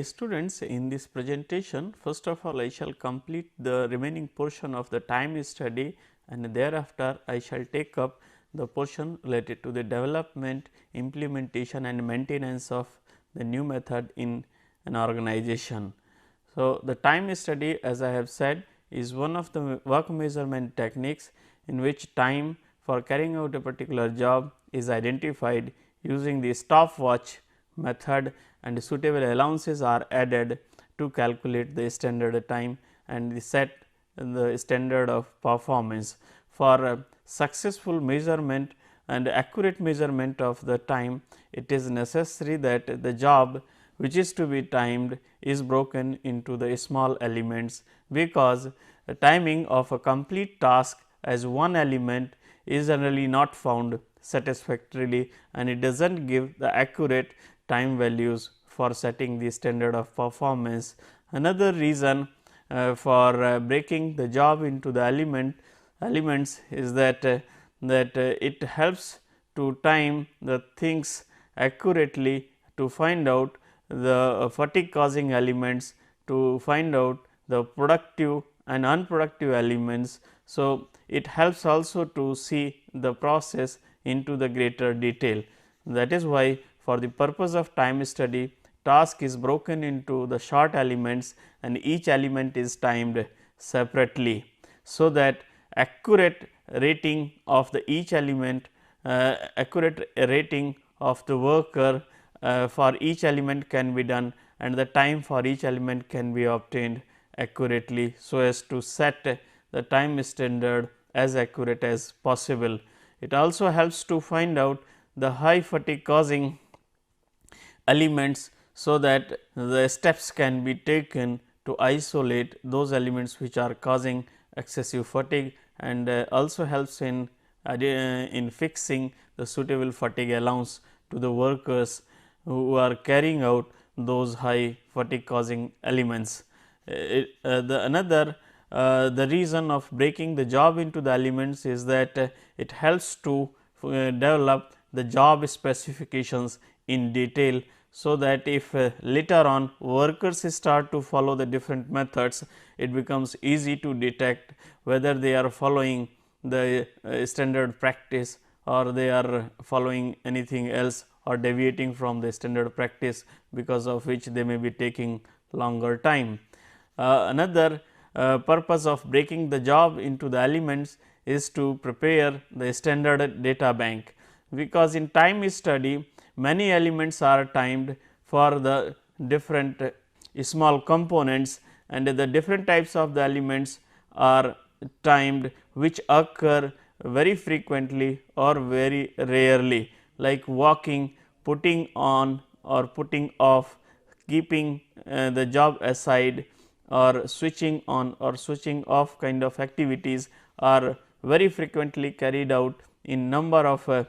Students, in this presentation, first of all I shall complete the remaining portion of the time study, and thereafter I shall take up the portion related to the development, implementation and maintenance of the new method in an organization. So, the time study, as I have said, is one of the work measurement techniques in which time for carrying out a particular job is identified using the stopwatch method, and suitable allowances are added to calculate the standard time and set the standard of performance. For successful measurement and accurate measurement of the time, it is necessary that the job which is to be timed is broken into the small elements, because the timing of a complete task as one element is generally not found satisfactorily, and it does not give the accurate time values for setting the standard of performance. Another reason for breaking the job into the elements is that it helps to time the things accurately, to find out the fatigue causing elements, to find out the productive and unproductive elements. So, it helps also to see the process into the greater detail. That is why, for the purpose of time study, task is broken into the short elements and each element is timed separately, so that accurate rating of the each element, accurate rating of the worker for each element can be done, and the time for each element can be obtained accurately, so as to set the time standard as accurate as possible. It also helps to find out the high fatigue causing elements, so that the steps can be taken to isolate those elements which are causing excessive fatigue, and also helps in fixing the suitable fatigue allowance to the workers who are carrying out those high fatigue causing elements. The reason of breaking the job into the elements is that it helps to develop the job specifications in detail, so that if later on workers start to follow the different methods, it becomes easy to detect whether they are following the standard practice or they are following anything else or deviating from the standard practice, because of which they may be taking longer time. Another purpose of breaking the job into the elements is to prepare the standard data bank, because in time study many elements are timed for the different small components, and the different types of the elements are timed which occur very frequently or very rarely, like walking, putting on or putting off, keeping the job aside, or switching on or switching off kind of activities are very frequently carried out in number of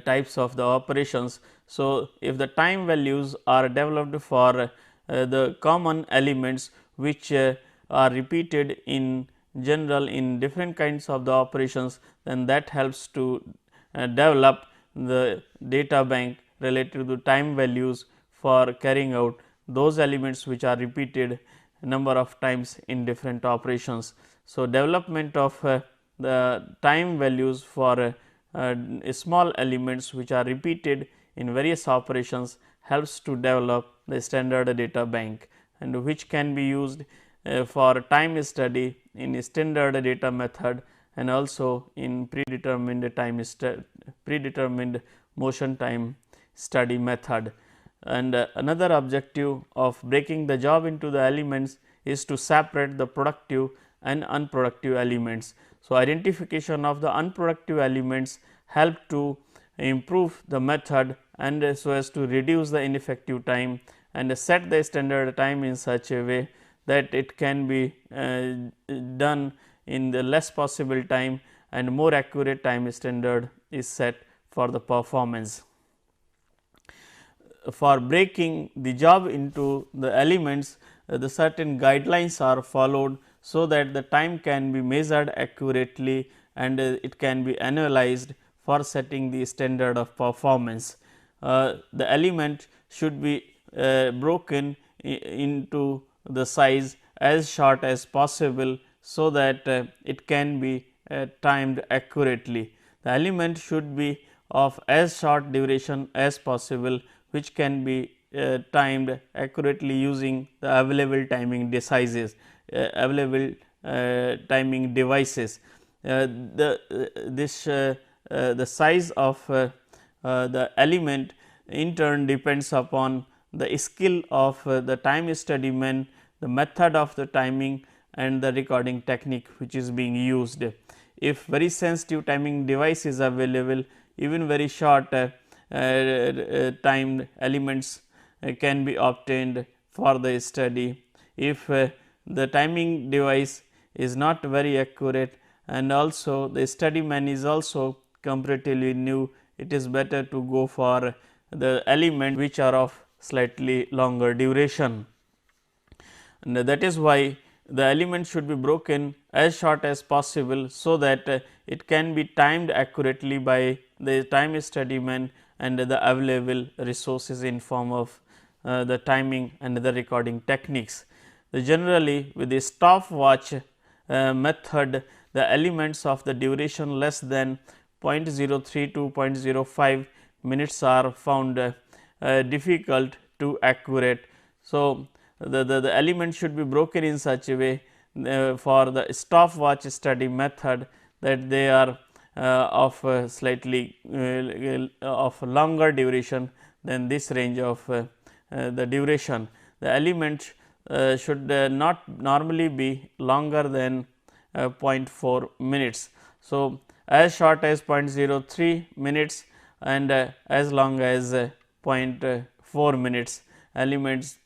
types of the operations. So, if the time values are developed for the common elements which are repeated in general in different kinds of the operations, then that helps to develop the data bank related to time values for carrying out those elements which are repeated number of times in different operations. So, development of the time values for small elements which are repeated in various operations helps to develop the standard data bank, and which can be used for time study in standard data method and also in predetermined motion time study method. And another objective of breaking the job into the elements is to separate the productive and unproductive elements. So, identification of the unproductive elements help to improve the method, and so as to reduce the ineffective time and set the standard time in such a way that it can be done in the less possible time, and more accurate time standard is set for the performance. For breaking the job into the elements, the certain guidelines are followed, so that the time can be measured accurately and it can be analyzed for setting the standard of performance. The element should be broken into the size as short as possible, so that it can be timed accurately. The element should be of as short duration as possible, which can be timed accurately using the available timing devices. Timing devices. The size of the element in turn depends upon the skill of the time study man, the method of the timing, and the recording technique which is being used. If very sensitive timing device is available, even very short timed elements can be obtained for the study. If the timing device is not very accurate and also the study man is also comparatively new, it is better to go for the element which are of slightly longer duration. And that is why the element should be broken as short as possible, so that it can be timed accurately by the time study man and the available resources in form of the timing and the recording techniques. Generally, with the stopwatch method, the elements of the duration less than 0.03 to 0.05 minutes are found difficult to accurate. So, the element should be broken in such a way for the stopwatch study method that they are of slightly of longer duration than this range of the duration. The element should not normally be longer than 0.4 minutes. So, as short as 0.03 minutes and as long as 0.4 minutes elements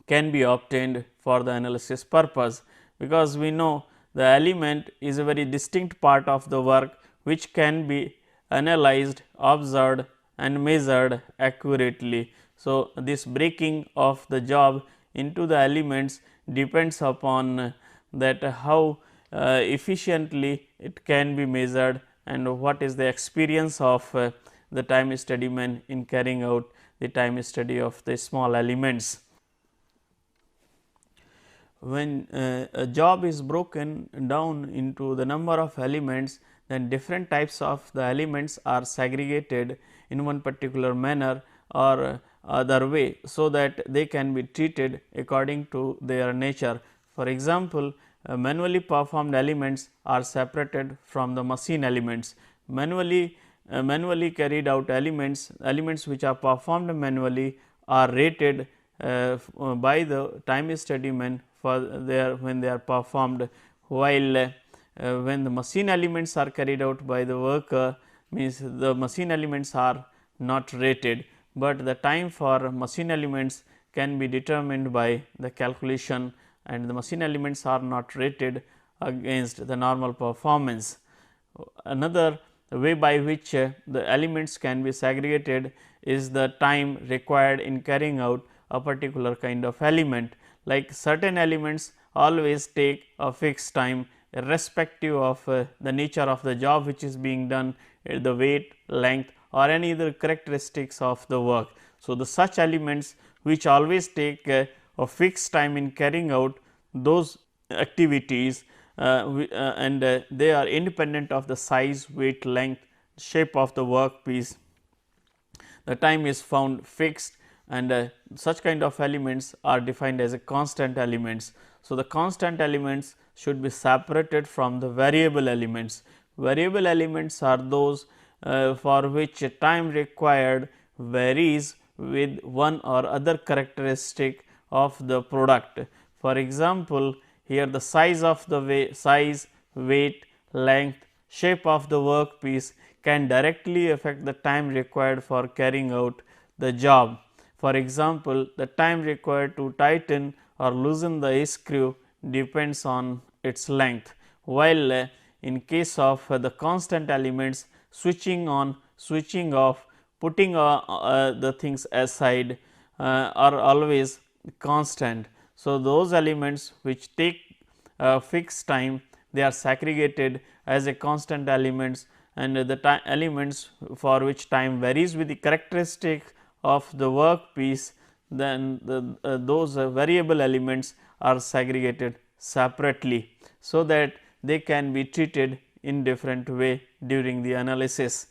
can be obtained for the analysis purpose, because we know the element is a very distinct part of the work which can be analyzed, observed and measured accurately. So, this breaking of the job into the elements depends upon that how efficiently it can be measured and what is the experience of the time study man in carrying out the time study of the small elements. When a job is broken down into the number of elements, then different types of the elements are segregated in one particular manner or other way, so that they can be treated according to their nature. For example, manually performed elements are separated from the machine elements. Manually carried out elements which are performed manually are rated by the time study man for when they are performed, while when the machine elements are carried out by the worker, means the machine elements are not rated, but the time for machine elements can be determined by the calculation and the machine elements are not rated against the normal performance. Another way by which the elements can be segregated is the time required in carrying out a particular kind of element. Like certain elements always take a fixed time irrespective of the nature of the job which is being done, the weight, length or any other characteristics of the work. So, the such elements which always take a fixed time in carrying out those activities and they are independent of the size, weight, length, shape of the workpiece. The time is found fixed and such kind of elements are defined as a constant elements. So, the constant elements should be separated from the variable elements. Variable elements are those for which time required varies with one or other characteristic of the product. For example, here the size of the size, weight, length, shape of the workpiece can directly affect the time required for carrying out the job. For example, the time required to tighten or loosen the screw depends on its length, while in case of the constant elements, switching on, switching off, putting the things aside are always constant. So, those elements which take fixed time, they are segregated as a constant elements, and the elements for which time varies with the characteristic of the workpiece, then those variable elements are segregated separately, so that they can be treated in different way during the analysis.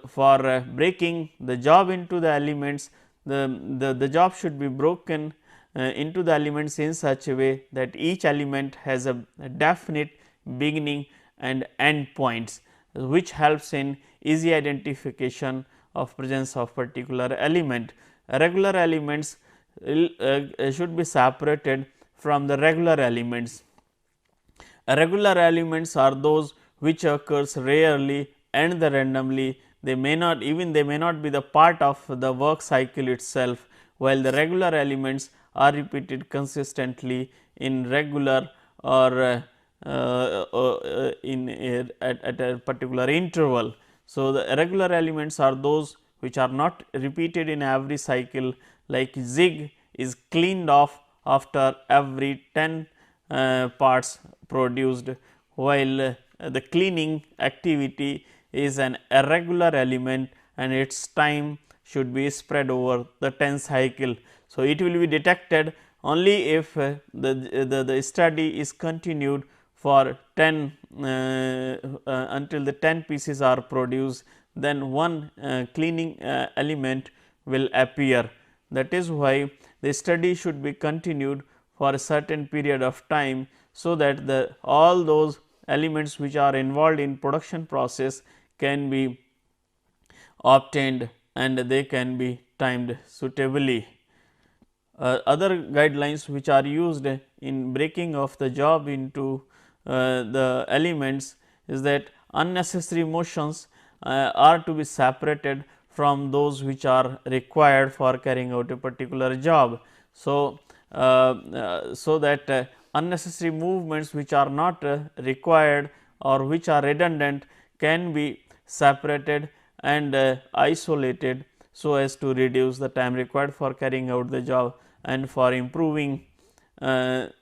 For breaking the job into the elements, the job should be broken into the elements in such a way that each element has a definite beginning and end points, which helps in easy identification of presence of particular element. Regular elements should be separated from the regular elements. Irregular elements are those which occurs rarely and randomly. They may not be the part of the work cycle itself, while the regular elements are repeated consistently in regular or at a particular interval. So, the irregular elements are those which are not repeated in every cycle, like zig is cleaned off after every 10 parts produced, while the cleaning activity is an irregular element and its time should be spread over the 10 cycle. So, it will be detected only if the study is continued for 10 until the 10 pieces are produced, then one cleaning element will appear. That is why the study should be continued for a certain period of time, so that all those elements which are involved in production process can be obtained and they can be timed suitably. Other guidelines which are used in breaking of the job into the elements is that unnecessary motions are to be separated from those which are required for carrying out a particular job. So, that unnecessary movements which are not required or which are redundant can be separated and isolated, so as to reduce the time required for carrying out the job and for improving the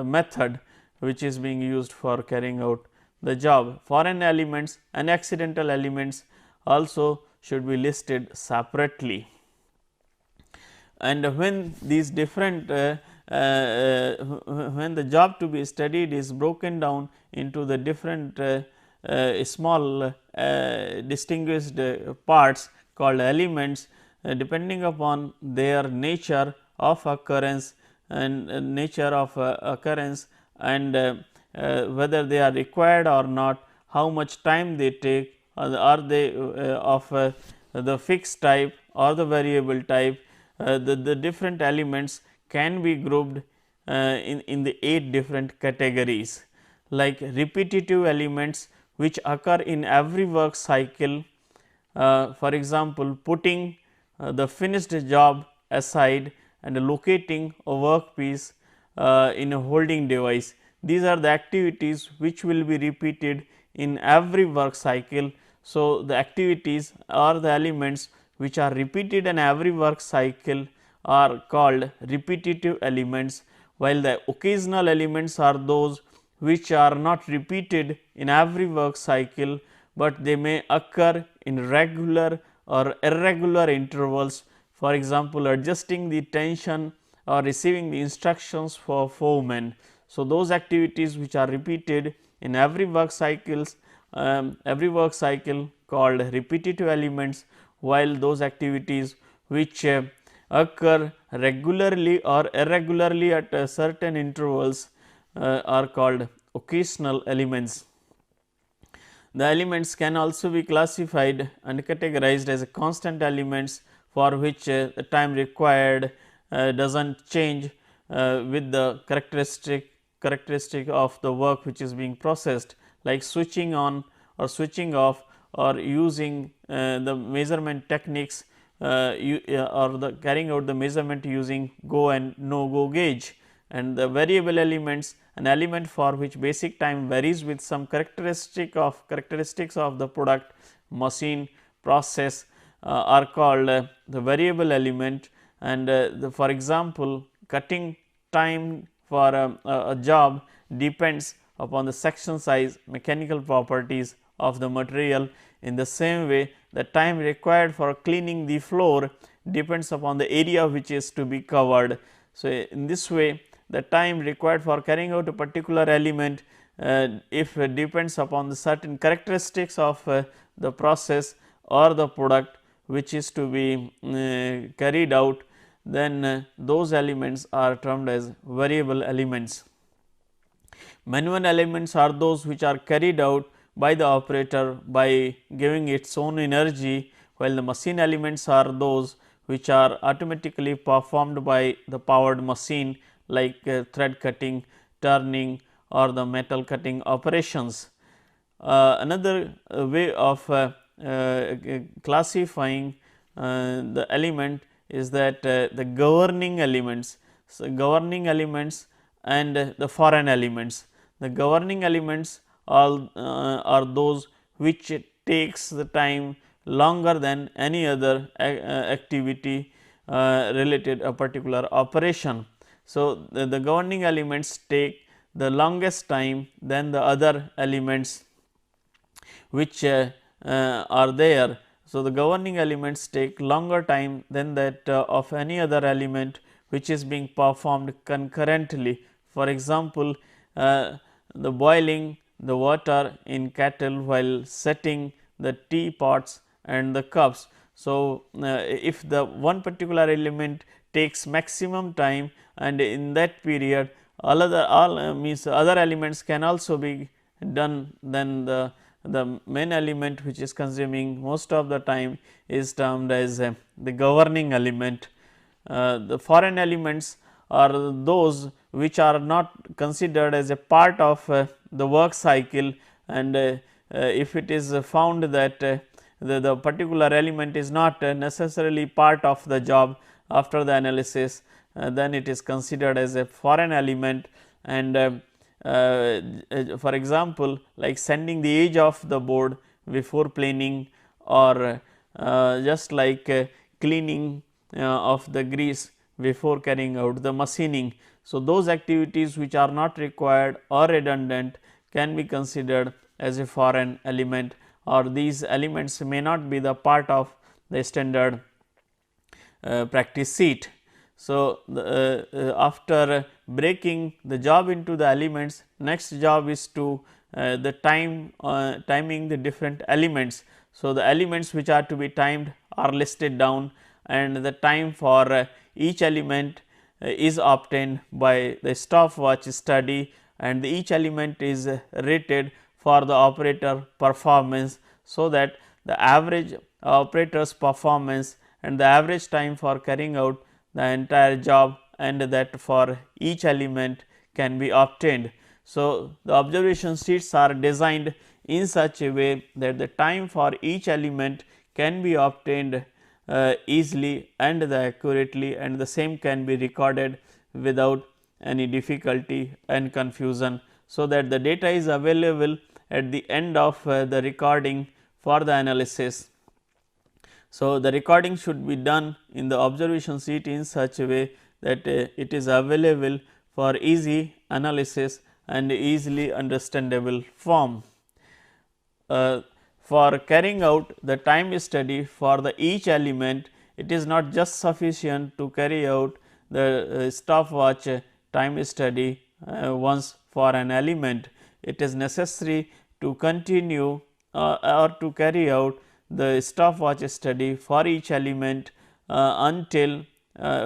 method which is being used for carrying out the job. Foreign elements and accidental elements also should be listed separately. And when these different when the job to be studied is broken down into the different small distinguished parts called elements, depending upon their nature of occurrence and nature of occurrence and whether they are required or not, how much time they take, are they of the fixed type or the variable type, the different elements can be grouped in the 8 different categories, like repetitive elements which occur in every work cycle. For example, putting the finished job aside and locating a workpiece in a holding device. These are the activities which will be repeated in every work cycle. So, the activities or the elements which are repeated in every work cycle are called repetitive elements, while the occasional elements are those which are not repeated in every work cycle, but they may occur in regular or irregular intervals. For example, adjusting the tension or receiving the instructions for foremen. So, those activities which are repeated in every work cycle called repetitive elements, while those activities which occur regularly or irregularly at certain intervals are called occasional elements. The elements can also be classified and categorized as constant elements, for which the time required does not change with the characteristic of the work which is being processed, like switching on or switching off or using the measurement techniques or the carrying out the measurement using go and no go gauge. And the variable elements, an element for which basic time varies with some characteristics of the product, machine, process are called the variable element. And for example, cutting time for a job depends upon the section size, mechanical properties of the material. In the same way, the time required for cleaning the floor depends upon the area which is to be covered. So, in this way the time required for carrying out a particular element if it depends upon the certain characteristics of the process or the product which is to be carried out, then those elements are termed as variable elements. Manual elements are those which are carried out by the operator by giving its own energy, while the machine elements are those which are automatically performed by the powered machine like thread cutting, turning or the metal cutting operations. Another way of classifying the element is that the governing elements. So, governing elements and the foreign elements. The governing elements are those which takes the time longer than any other activity related a particular operation. So, the governing elements take the longest time than the other elements which are there. So, the governing elements take longer time than that of any other element which is being performed concurrently. For example, the boiling the water in kettle while setting the teapots and the cups. So, if the one particular element takes maximum time and in that period all other elements can also be done, then the main element which is consuming most of the time is termed as the governing element. The foreign elements are those which are not considered as a part of the work cycle, and if it is found that the particular element is not necessarily part of the job after the analysis, then it is considered as a foreign element. And for example, like sanding the edge of the board before planing, or just like cleaning of the grease before carrying out the machining. So, those activities which are not required or redundant can be considered as a foreign element, or these elements may not be the part of the standard practice sheet. So, after breaking the job into the elements, next job is to the timing the different elements. So, the elements which are to be timed are listed down, and the time for each element is obtained by the stopwatch study, and each element is rated for the operator performance. So, that the average operator's performance and the average time for carrying out the entire job and that for each element can be obtained. So, the observation sheets are designed in such a way that the time for each element can be obtained easily and accurately, and the same can be recorded without any difficulty and confusion. So, that the data is available at the end of the recording for the analysis. So, the recording should be done in the observation sheet in such a way that it is available for easy analysis and easily understandable form. For carrying out the time study for the each element, it is not just sufficient to carry out the stopwatch time study once for an element. It is necessary to continue or to carry out the stopwatch study for each element until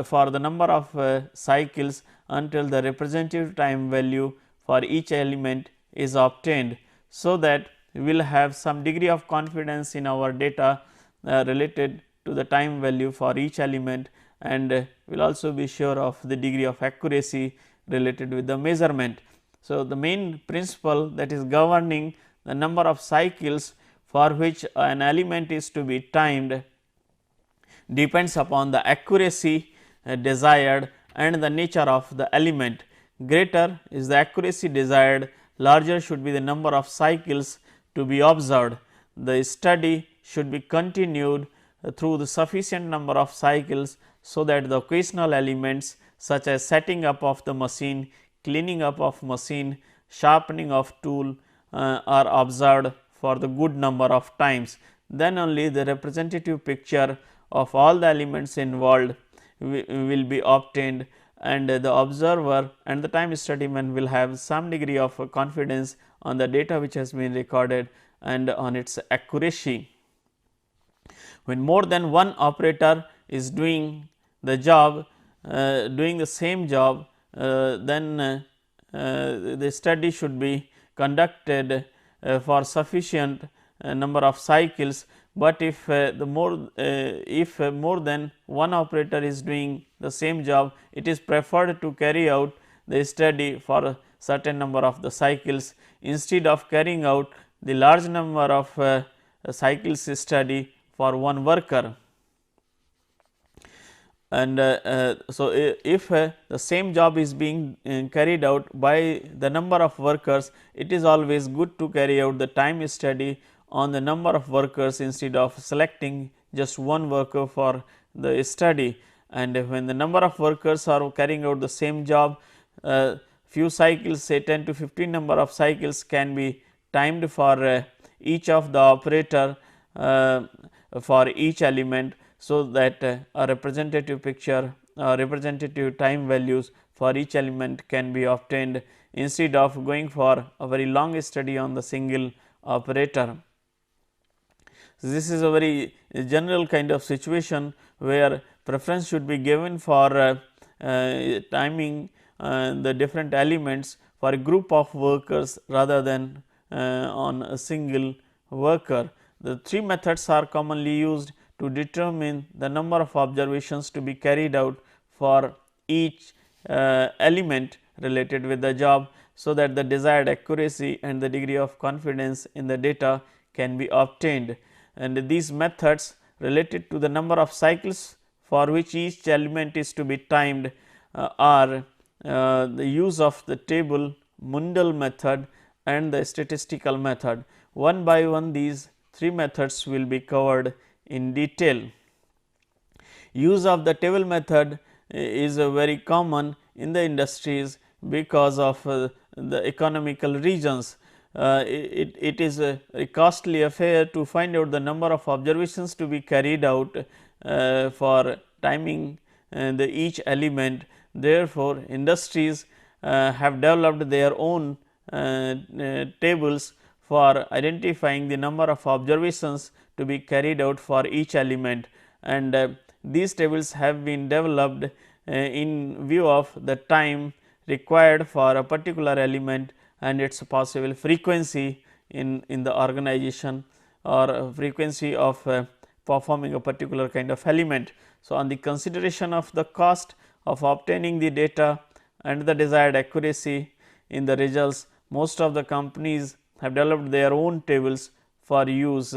for the number of cycles until the representative time value for each element is obtained. So, that we will have some degree of confidence in our data related to the time value for each element, and we will also be sure of the degree of accuracy related with the measurement. So, the main principle that is governing the number of cycles for which an element is to be timed depends upon the accuracy desired and the nature of the element. Greater is the accuracy desired, larger should be the number of cycles to be observed. The study should be continued through the sufficient number of cycles, so that the occasional elements such as setting up of the machine, cleaning up of machine, sharpening of tool are observed for the good number of times. Then only the representative picture of all the elements involved will be obtained, and the observer and the time study man will have some degree of confidence on the data which has been recorded and on its accuracy. When more than one operator is doing the job, doing the same job, then the study should be conducted for sufficient number of cycles, but if more than one operator is doing the same job, it is preferred to carry out the study for a certain number of the cycles instead of carrying out the large number of cycles study for one worker. And so, if the same job is being carried out by the number of workers, it is always good to carry out the time study on the number of workers instead of selecting just one worker for the study. And when the number of workers are carrying out the same job, few cycles, say 10 to 15 number of cycles can be timed for each of the operator for each element, so that a representative picture representative time values for each element can be obtained instead of going for a very long study on the single operator. So, this is a very general kind of situation where preference should be given for timing the different elements for a group of workers rather than on a single worker. The three methods are commonly used to determine the number of observations to be carried out for each element related with the job, so that the desired accuracy and the degree of confidence in the data can be obtained. And these methods related to the number of cycles for which each element is to be timed are the use of the table, Mundell method and the statistical method. One by one these three methods will be covered in detail. Use of the table method is very common in the industries because of the economical reasons. It is a costly affair to find out the number of observations to be carried out for timing each element. Therefore, industries have developed their own tables for identifying the number of observations to be carried out for each element, and these tables have been developed in view of the time required for a particular element and its possible frequency in the organization or frequency of performing a particular kind of element. So, on the consideration of the cost of obtaining the data and the desired accuracy in the results, most of the companies have developed their own tables for use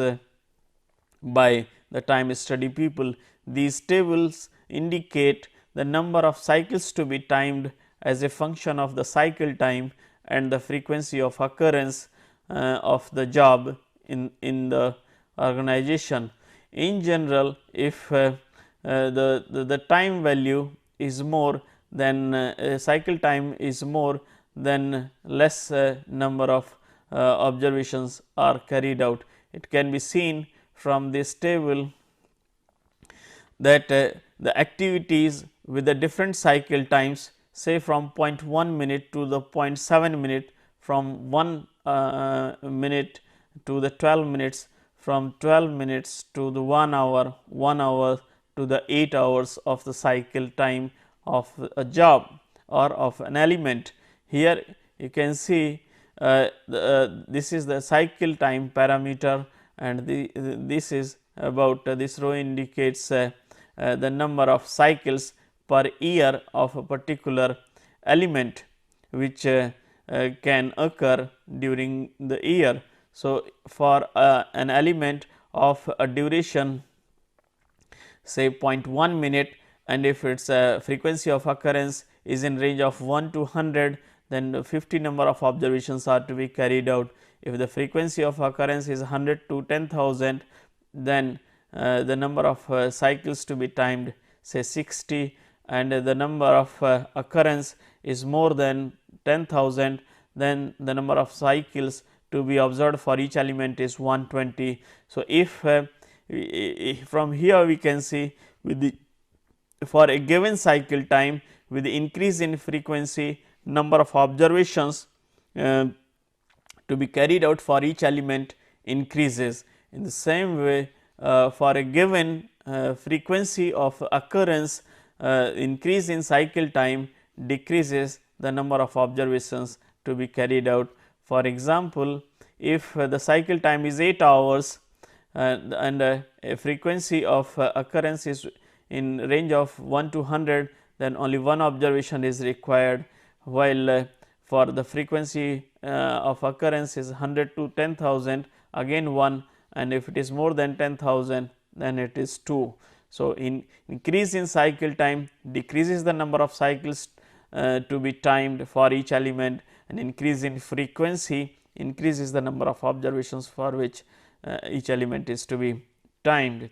by the time study people. These tables indicate the number of cycles to be timed as a function of the cycle time and the frequency of occurrence of the job in the organization. In general, if the time value is more than cycle time is more, then less number of observations are carried out. It can be seen from this table that the activities with the different cycle times, say from 0.1 minute to the 0.7 minute, from 1 minute to the 12 minutes, from 12 minutes to the 1 hour, 1 hour to the 8 hours of the cycle time of a job or of an element. Here you can see this is the cycle time parameter, and this is about this row indicates the number of cycles per year of a particular element which can occur during the year. So, for an element of a duration say 0.1 minute, and if its frequency of occurrence is in range of 1 to 100, then 50 number of observations are to be carried out. If the frequency of occurrence is 100 to 10,000, then the number of cycles to be timed say 60, and the number of occurrence is more than 10,000, then the number of cycles to be observed for each element is 120. So, if from here we can see with the for a given cycle time with the increase in frequency, number of observations to be carried out for each element increases. In the same way, for a given frequency of occurrence, increase in cycle time decreases the number of observations to be carried out. For example, if the cycle time is 8 hours and a frequency of occurrence is in range of 1 to 100, then only one observation is required, while for the frequency of occurrence is 100 to 10,000, again 1, and if it is more than 10,000 then it is 2. So, increase in cycle time decreases the number of cycles to be timed for each element, and increase in frequency increases the number of observations for which each element is to be timed.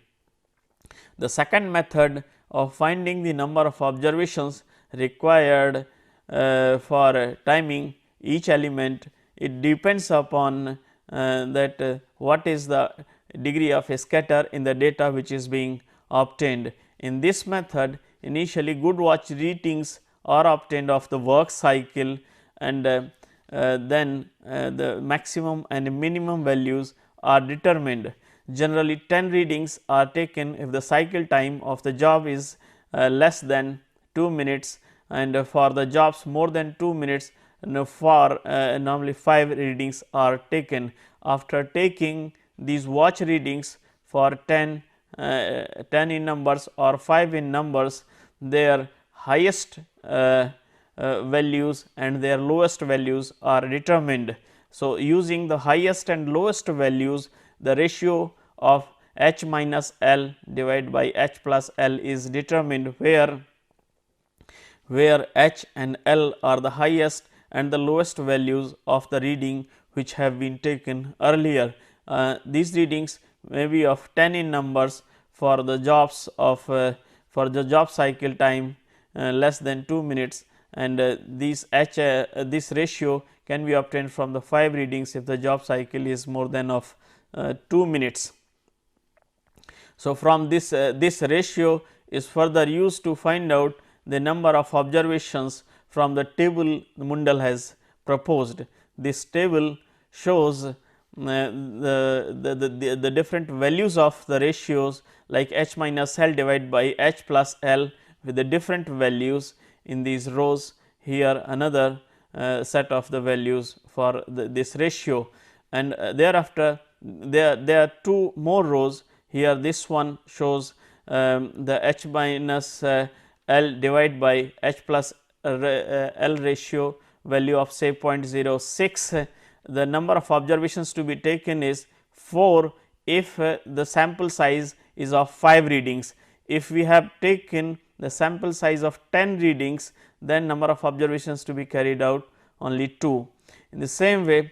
The second method of finding the number of observations required for timing each element, it depends upon what is the degree of a scatter in the data which is being obtained. In this method, initially good watch readings are obtained of the work cycle, and then the maximum and minimum values are determined. Generally 10 readings are taken if the cycle time of the job is less than 2 minutes, and for the jobs more than 2 minutes, for normally 5 readings are taken. After taking these watch readings for 10 in numbers or 5 in numbers, their highest values and their lowest values are determined. So, using the highest and lowest values, the ratio of H minus L divided by H plus L is determined, where H and L are the highest and the lowest values of the reading which have been taken earlier. These readings may be of 10 in numbers for the jobs of for the job cycle time less than 2 minutes, and this ratio can be obtained from the 5 readings if the job cycle is more than of 2 minutes. So, from this ratio is further used to find out the number of observations from the table Mundell has proposed. This table shows the different values of the ratios like H minus L divided by H plus L with the different values in these rows. Here another set of the values for this ratio, and thereafter there are 2 more rows. Here this one shows the H minus L divided by H plus L ratio value of say 0.06. The number of observations to be taken is 4 if the sample size is of 5 readings. If we have taken the sample size of 10 readings, then number of observations to be carried out only 2. In the same way,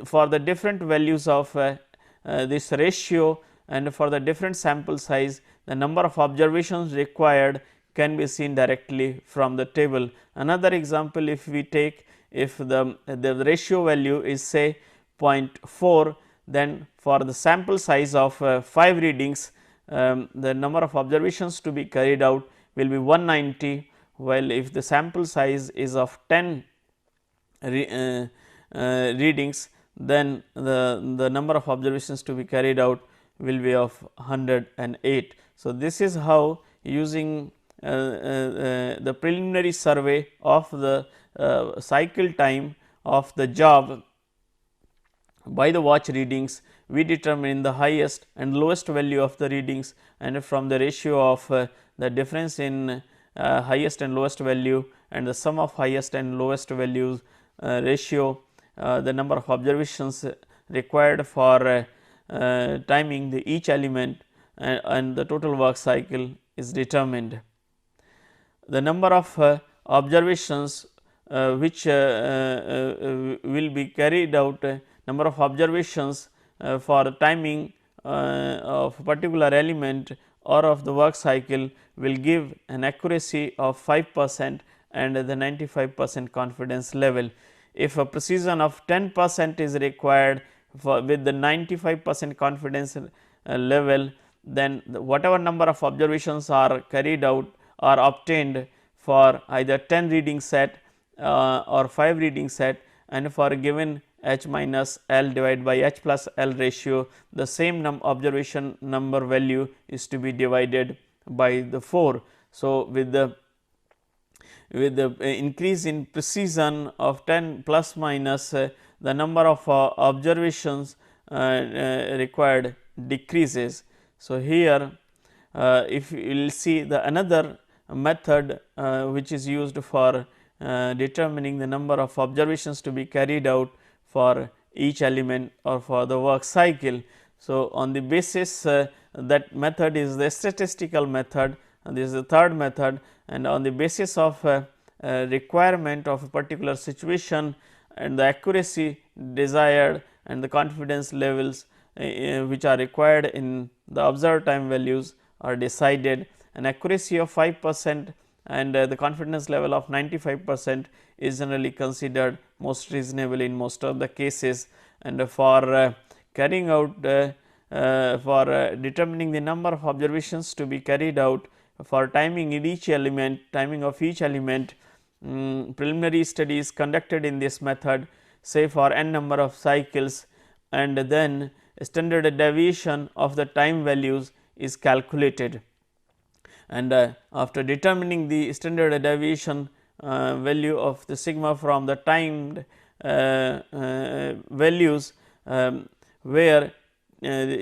for the different values of this ratio and for the different sample size, the number of observations required can be seen directly from the table. Another example, if we take, if the ratio value is say 0.4, then for the sample size of 5 readings, the number of observations to be carried out will be 190, while if the sample size is of 10 readings, then the number of observations to be carried out will be of 108. So, this is how using the preliminary survey of the cycle time of the job by the watch readings, we determine the highest and lowest value of the readings, and from the ratio of the difference in highest and lowest value and the sum of highest and lowest values ratio, the number of observations required for timing each element and the total work cycle is determined. The number of observations which will be carried out, number of observations for timing of particular element or of the work cycle will give an accuracy of 5% and the 95% confidence level. If a precision of 10% is required for with the 95% confidence level, then whatever number of observations are carried out or obtained for either 10 reading set or 5 reading set, and for a given h minus L divided by h plus L ratio, the same observation number value is to be divided by the 4. So, with the increase in precision of 10 plus minus, the number of observations required decreases. So, here if you will see the another method which is used for determining the number of observations to be carried out for each element or for the work cycle. So, on the basis that method is the statistical method, and this is the third method, and on the basis of requirement of a particular situation and the accuracy desired and the confidence levels which are required in the observed time values are decided. An accuracy of 5% and the confidence level of 95% is generally considered most reasonable in most of the cases. And for carrying out for determining the number of observations to be carried out for timing in each element, timing of each element, preliminary studies conducted in this method, say for n number of cycles, and then standard deviation of the time values is calculated. And after determining the standard deviation value of the sigma from the timed values, where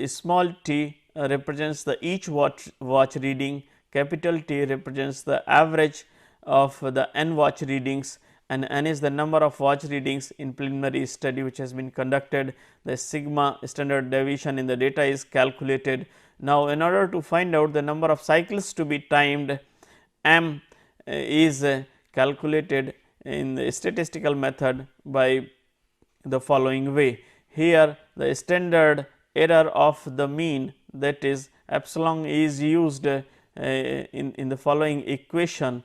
small t represents the each watch reading, capital T represents the average of the n watch readings, and n is the number of watch readings in preliminary study which has been conducted. The sigma standard deviation in the data is calculated. Now, in order to find out the number of cycles to be timed, m is calculated in the statistical method by the following way. Here the standard error of the mean, that is epsilon, is used in the following equation.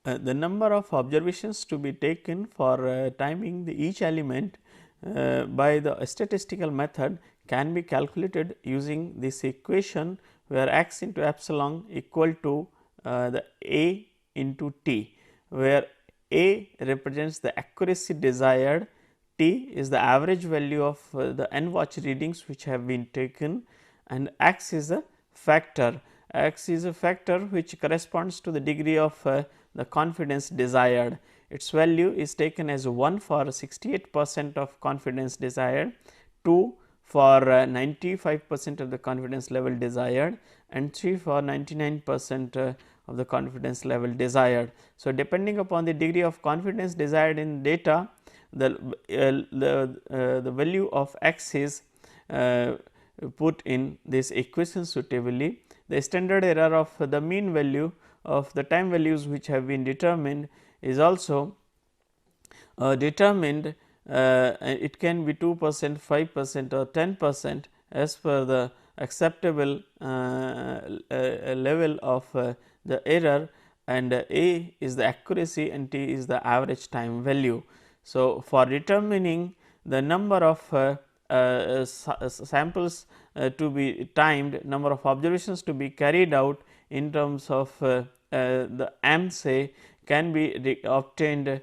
The number of observations to be taken for timing each element by the statistical method can be calculated using this equation, where x into epsilon equal to the a into t, where a represents the accuracy desired, t is the average value of the n watch readings which have been taken, and x is a factor. X is a factor which corresponds to the degree of the confidence desired. Its value is taken as 1 for 68% of confidence desired, 2 for 95% of the confidence level desired, and 3 for 99% of the confidence level desired. So, depending upon the degree of confidence desired in data, the value of x is put in this equation suitably. The standard error of the mean value of the time values which have been determined is also determined. It can be 2%, 5% or 10% as per the acceptable level of the error, and A is the accuracy and T is the average time value. So, for determining the number of samples to be timed, number of observations to be carried out in terms of the m, say, can be obtained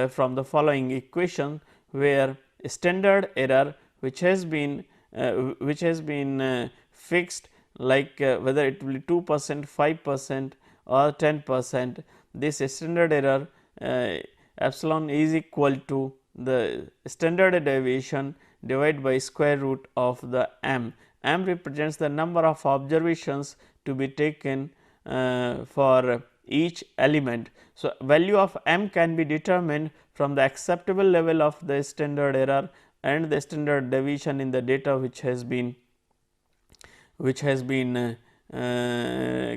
from the following equation, where standard error which has been fixed, like whether it will be 2%, 5% or 10%. This standard error epsilon is equal to the standard deviation divided by square root of the m. M represents the number of observations to be taken for each element. So, value of m can be determined from the acceptable level of the standard error and the standard deviation in the data which has been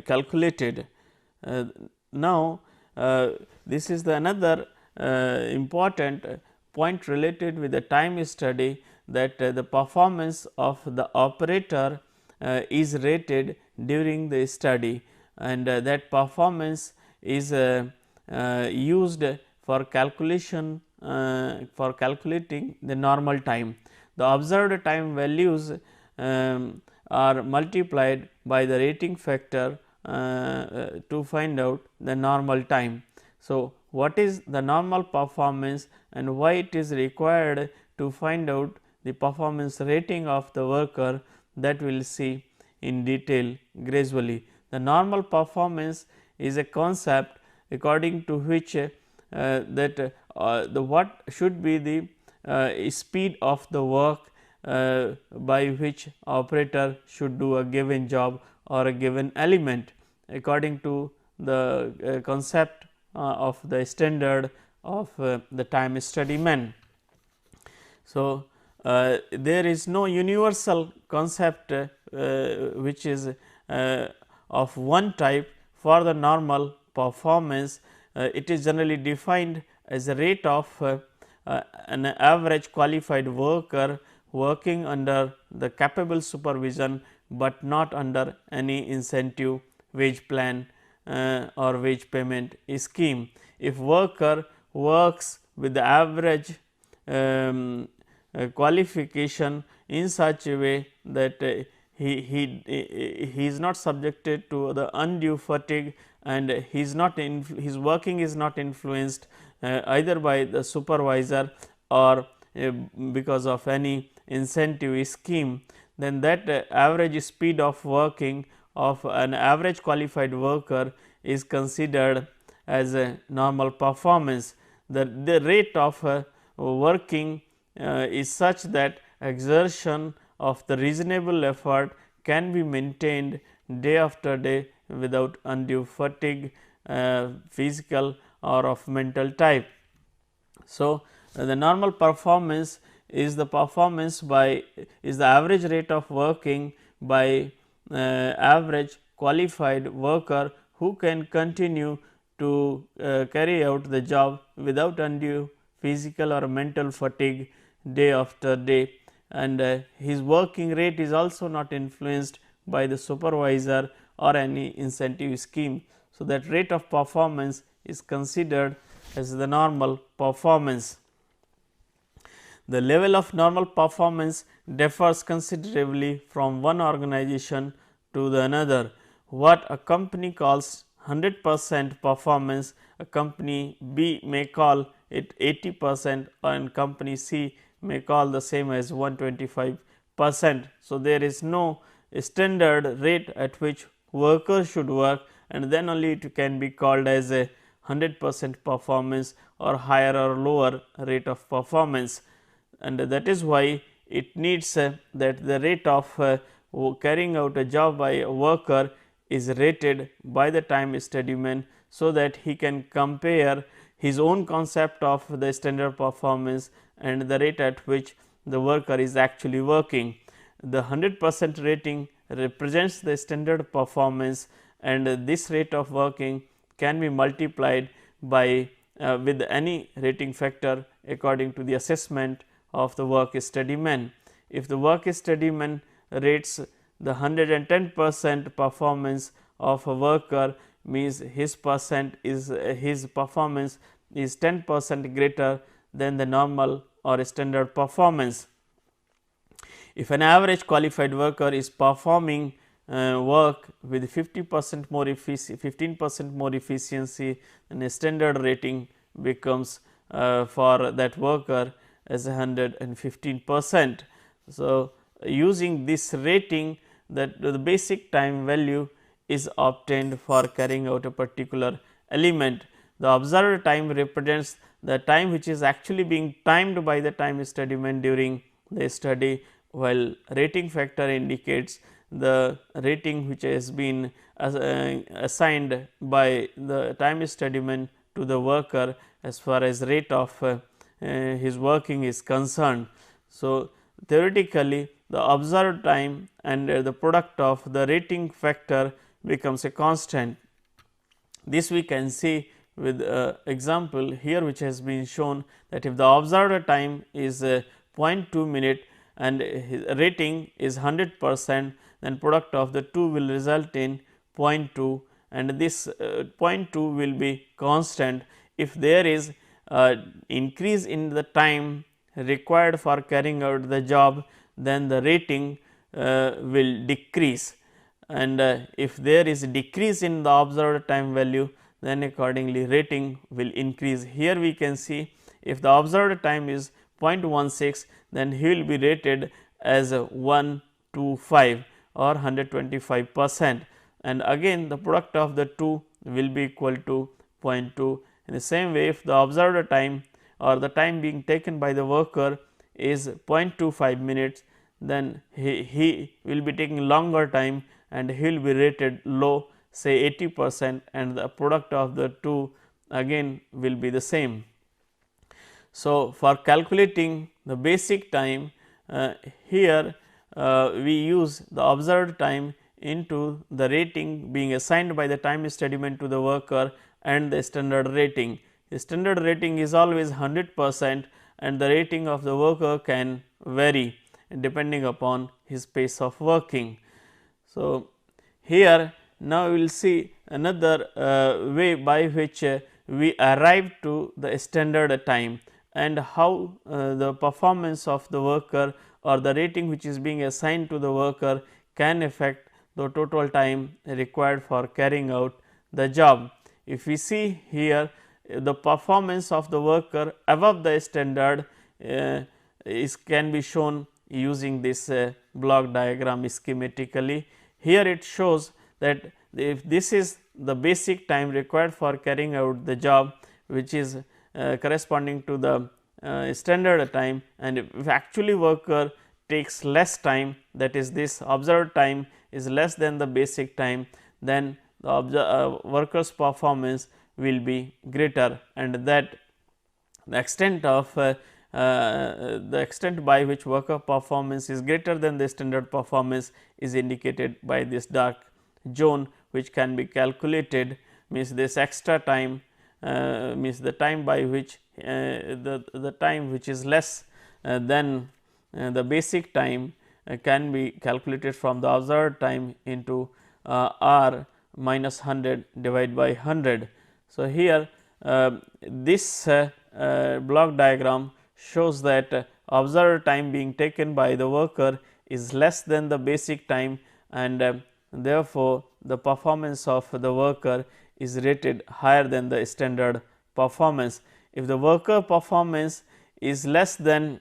calculated. Now, this is the another important point related with the time study, that the performance of the operator is rated during the study, and that performance is used for calculation for calculating the normal time. The observed time values are multiplied by the rating factor to find out the normal time. So, what is the normal performance and why it is required to find out the performance rating of the worker, that we will see in detail gradually. The normal performance is a concept according to which the what should be the speed of the work by which operator should do a given job or a given element according to the concept of the standard of the time study man. So, there is no universal concept which is of one type for the normal performance. It is generally defined as a rate of an average qualified worker working under the capable supervision, but not under any incentive wage plan or wage payment scheme. If worker works with the average qualification in such a way that he is not subjected to the undue fatigue, and he is not his working is not influenced either by the supervisor or because of any incentive scheme, then that average speed of working of an average qualified worker is considered as a normal performance. The rate of working is such that exertion of the reasonable effort can be maintained day after day without undue fatigue, physical or of mental type. So, the normal performance is the performance by is the average rate of working by average qualified worker who can continue to carry out the job without undue physical or mental fatigue day after day, and his working rate is also not influenced by the supervisor or any incentive scheme. So, that rate of performance is considered as the normal performance. The level of normal performance differs considerably from one organization to the another. What a company calls 100% performance, a company B may call it 80% and company C may call the same as 125%. So, there is no standard rate at which workers should work, and then only it can be called as a 100% performance or higher or lower rate of performance, and that is why it needs that the rate of carrying out a job by a worker is rated by the time study man, so that he can compare his own concept of the standard performance and the rate at which the worker is actually working. The 100% rating represents the standard performance, and this rate of working can be multiplied by with any rating factor according to the assessment of the work study man. If the work study man rates the 110% performance of a worker, means his performance is 10% greater than the normal or standard performance. If an average qualified worker is performing work with 50% more 15% more efficiency, then a standard rating becomes for that worker as 115%. So, using this rating, that the basic time value is obtained for carrying out a particular element. The observed time represents the time which is actually being timed by the time study man during the study, while rating factor indicates the rating which has been assigned by the time study man to the worker as far as rate of his working is concerned. So, theoretically the observed time and the product of the rating factor becomes a constant. This we can see with example here, which has been shown that if the observed time is 0.2 minute and his rating is 100%, then product of the two will result in 0.2, and this 0.2 will be constant. If there is increase in the time required for carrying out the job, then the rating will decrease, and if there is decrease in the observed time value, then accordingly rating will increase. Here we can see if the observed time is 0.16, then he will be rated as 125 or 125%, and again the product of the two will be equal to 0.2. In the same way, if the observed time or the time being taken by the worker is 0.25 minutes, then he will be taking longer time and he will be rated low, say 80%, and the product of the two again will be the same. So, for calculating the basic time, here we use the observed time into the rating being assigned by the time steadyman to the worker and the standard rating. The standard rating is always 100% and the rating of the worker can vary depending upon his pace of working. So, here now we will see another way by which we arrive to the standard time and how the performance of the worker or the rating which is being assigned to the worker can affect the total time required for carrying out the job. If we see here, the performance of the worker above the standard can be shown using this block diagram schematically. Here it shows that if this is the basic time required for carrying out the job, which is corresponding to the standard time, and if actually worker takes less time, that is this observed time is less than the basic time, then the worker's performance will be greater, and that the extent of the extent by which worker performance is greater than the standard performance is indicated by this dark zone, which can be calculated, means this extra time means the time by which the time which is less than the basic time can be calculated from the observed time into R minus 100 divided by 100. So, here this block diagram shows that observed time being taken by the worker is less than the basic time, and therefore, the performance of the worker is rated higher than the standard performance. If the worker performance is less than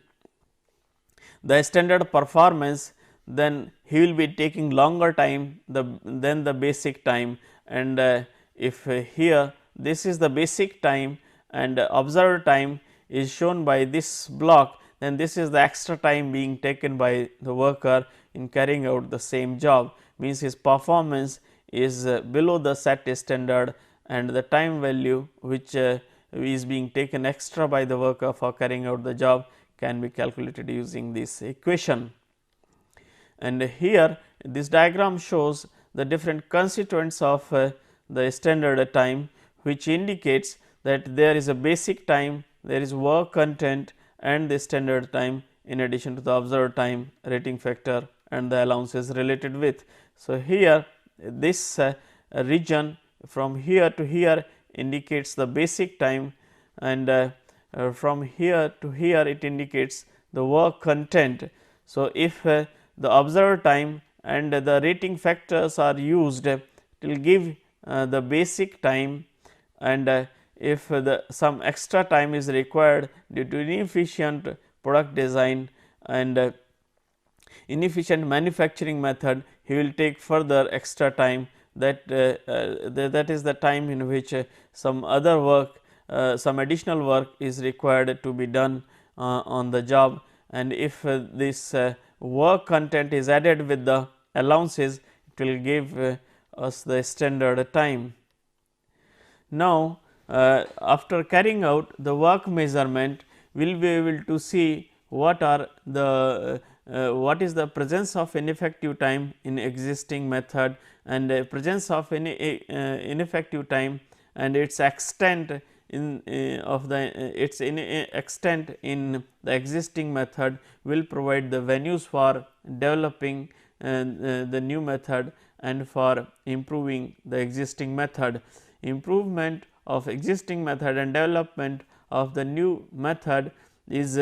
the standard performance, then he will be taking longer time than the basic time, and if here this is the basic time and observed time is shown by this block, then this is the extra time being taken by the worker in carrying out the same job, means his performance is below the set standard, and the time value which is being taken extra by the worker for carrying out the job can be calculated using this equation. And here this diagram shows the different constituents of the standard time, which indicates that there is a basic time, there is work content and the standard time, in addition to the observed time, rating factor and the allowances related with. So, here this region from here to here indicates the basic time, and from here to here it indicates the work content. So, if the observed time and the rating factors are used, it will give the basic time, and if some extra time is required due to inefficient product design and inefficient manufacturing method, he will take further extra time, that that is the time in which some other work, some additional work is required to be done on the job, and if this work content is added with the allowances, it will give us the standard time. Now, after carrying out the work measurement, we will be able to see what are the what is the presence of ineffective time in existing method, and presence of ineffective time and its extent in of the its extent in the existing method will provide the venues for developing the new method and for improving the existing method. Improvement of existing method and development of the new method is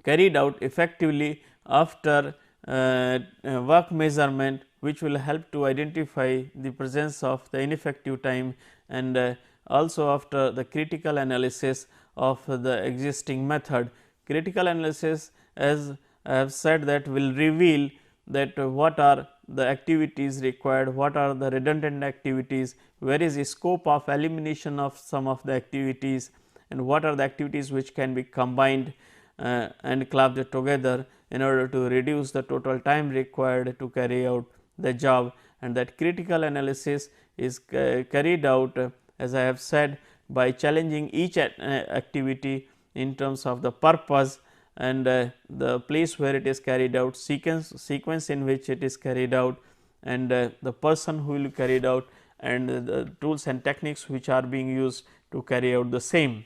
carried out effectively after work measurement, which will help to identify the presence of the ineffective time, and also after the critical analysis of the existing method. Critical analysis, as I have said, that will reveal that what are the activities required, what are the redundant activities, where is the scope of elimination of some of the activities, and what are the activities which can be combined and clubbed together in order to reduce the total time required to carry out the job. And that critical analysis is carried out, as I have said, by challenging each activity in terms of the purpose and the place where it is carried out, sequence in which it is carried out, and the person who will carry it out, and the tools and techniques which are being used to carry out the same.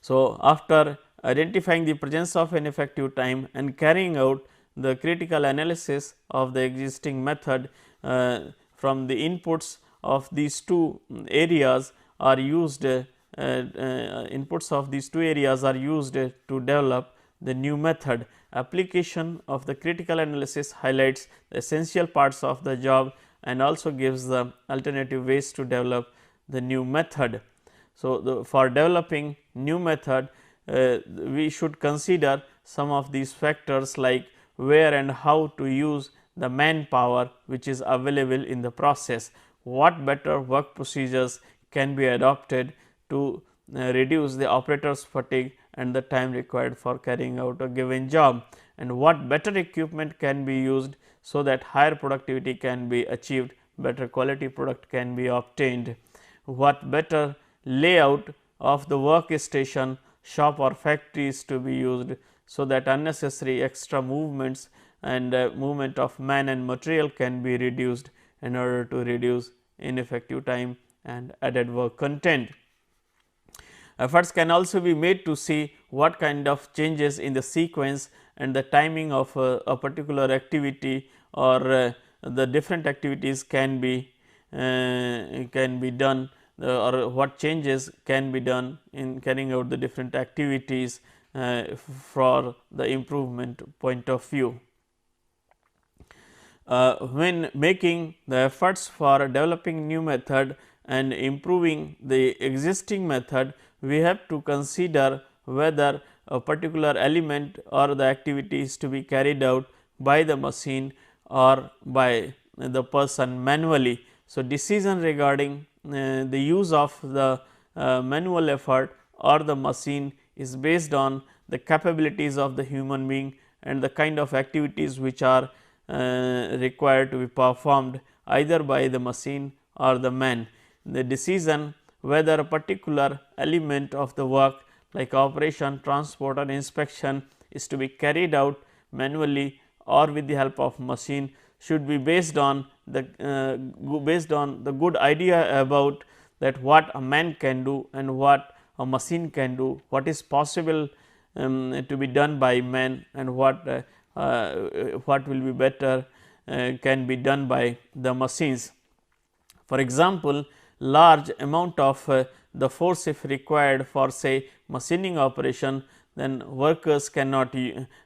So, after identifying the presence of ineffective time and carrying out the critical analysis of the existing method, from the inputs of these two areas are used, inputs of these two areas are used to develop the new method. Application of the critical analysis highlights the essential parts of the job and also gives the alternative ways to develop the new method. So, for developing new method, we should consider some of these factors like where and how to use the manpower which is available in the process, what better work procedures can be adopted to reduce the operator's fatigue and the time required for carrying out a given job, and what better equipment can be used so that higher productivity can be achieved, better quality product can be obtained, what better layout of the workstation, shop or factory is to be used so that unnecessary extra movements and movement of man and material can be reduced in order to reduce ineffective time and added work content. Efforts can also be made to see what kind of changes in the sequence and the timing of a particular activity or the different activities can be done, or what changes can be done in carrying out the different activities for the improvement point of view. When making the efforts for developing new method and improving the existing method, we have to consider whether a particular element or the activity is to be carried out by the machine or by the person manually. So, decision regarding the use of the manual effort or the machine is based on the capabilities of the human being and the kind of activities which are required to be performed either by the machine or the man. The decision whether a particular element of the work like operation, transport or inspection is to be carried out manually or with the help of machine should be based on the good idea about that what a man can do and what a machine can do, what is possible to be done by man and what will be better can be done by the machines. For example, large amount of the force if required for say machining operation, then workers cannot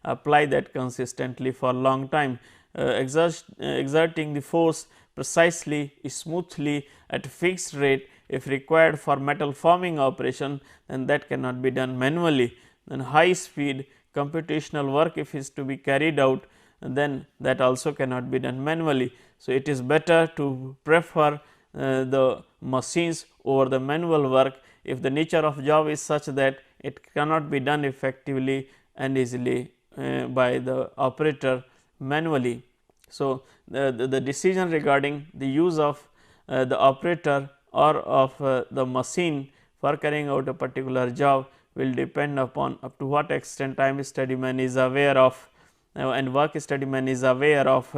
apply that consistently for long time. Exerting the force precisely, smoothly at fixed rate if required for metal forming operation, then that cannot be done manually. Then high speed computational work if is to be carried out, then that also cannot be done manually. So, it is better to prefer the machines over the manual work if the nature of job is such that it cannot be done effectively and easily by the operator manually. So, the decision regarding the use of the operator or of the machine for carrying out a particular job will depend upon up to what extent time study man is aware of and work study man is aware of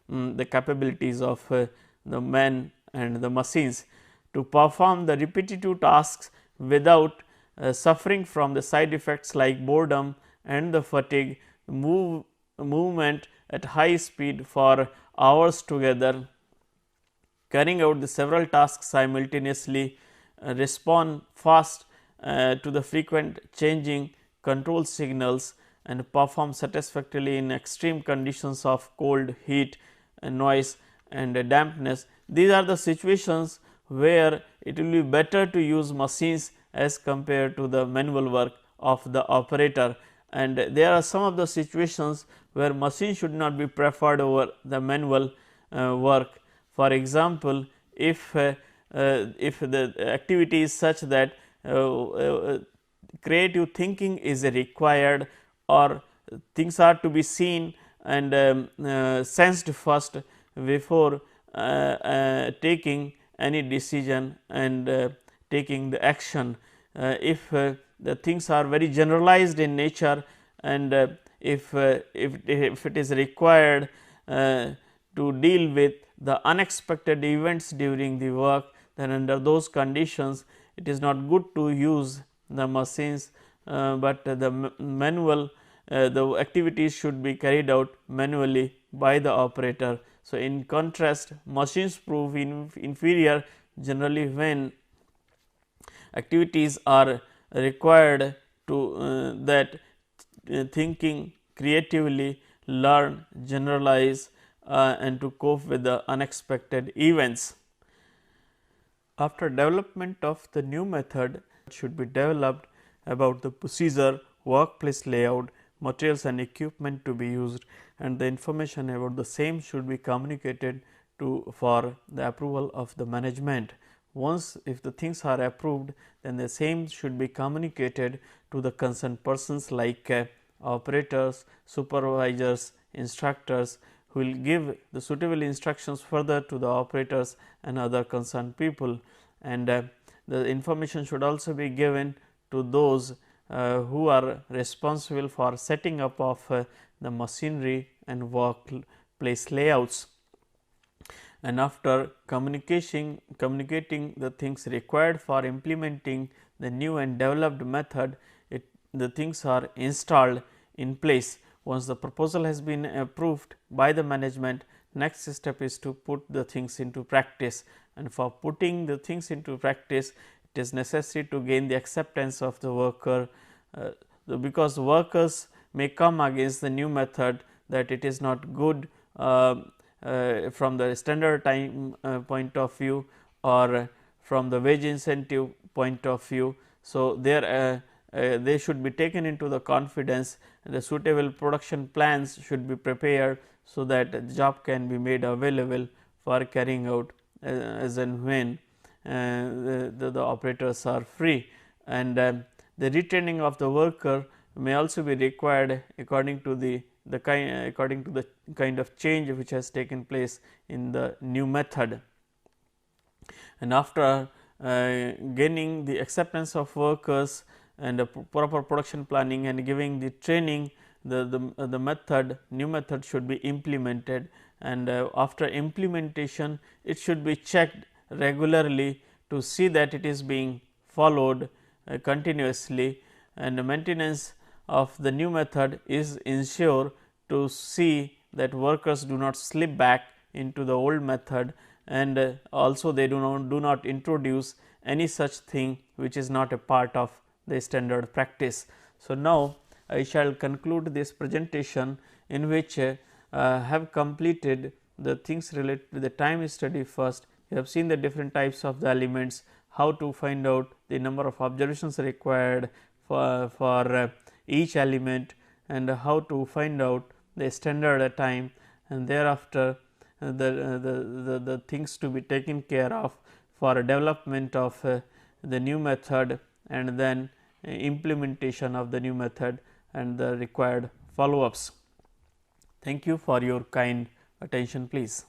the capabilities of the man and the machines to perform the repetitive tasks without suffering from the side effects like boredom and the fatigue, movement at high speed for hours together, carrying out the several tasks simultaneously, respond fast to the frequent changing control signals and perform satisfactorily in extreme conditions of cold, heat, and noise and dampness. These are the situations where it will be better to use machines as compared to the manual work of the operator, and there are some of the situations where machine should not be preferred over the manual work. For example, if the activity is such that creative thinking is required, or things are to be seen and sensed first before taking any decision and taking the action. If the things are very generalized in nature, and if it is required to deal with the unexpected events during the work, then under those conditions it is not good to use the machines, but the manual the activities should be carried out manually by the operator. So, in contrast, machines prove inferior generally when activities are required to that thinking creatively, learn, generalize and to cope with the unexpected events. After development of the new method should be developed about the procedure, workplace layout, materials and equipment to be used, and the information about the same should be communicated to for the approval of the management. Once if the things are approved, then the same should be communicated to the concerned persons like operators, supervisors, instructors, who will give the suitable instructions further to the operators and other concerned people, and the information should also be given to those who are responsible for setting up of the machinery and workplace layouts. And after communicating the things required for implementing the new and developed method, the things are installed in place. Once the proposal has been approved by the management, next step is to put the things into practice, and for putting the things into practice it is necessary to gain the acceptance of the worker, because workers may come against the new method that it is not good from the standard time point of view, or from the wage incentive point of view. So, they should be taken into the confidence, and the suitable production plans should be prepared, so that the job can be made available for carrying out as and when the operators are free. And the retraining of the worker may also be required according to the kind of change which has taken place in the new method. And after gaining the acceptance of workers and proper production planning and giving the training, the new method should be implemented, and after implementation it should be checked regularly to see that it is being followed continuously, and the maintenance of the new method is ensured to see that workers do not slip back into the old method, and also they do not introduce any such thing which is not a part of the standard practice. So, now I shall conclude this presentation, in which have completed the things related to the time study. First, you have seen the different types of the elements, how to find out the number of observations required for each element, and how to find out the standard time, and thereafter the things to be taken care of for development of the new method, and then implementation of the new method and the required follow ups. Thank you for your kind attention, please.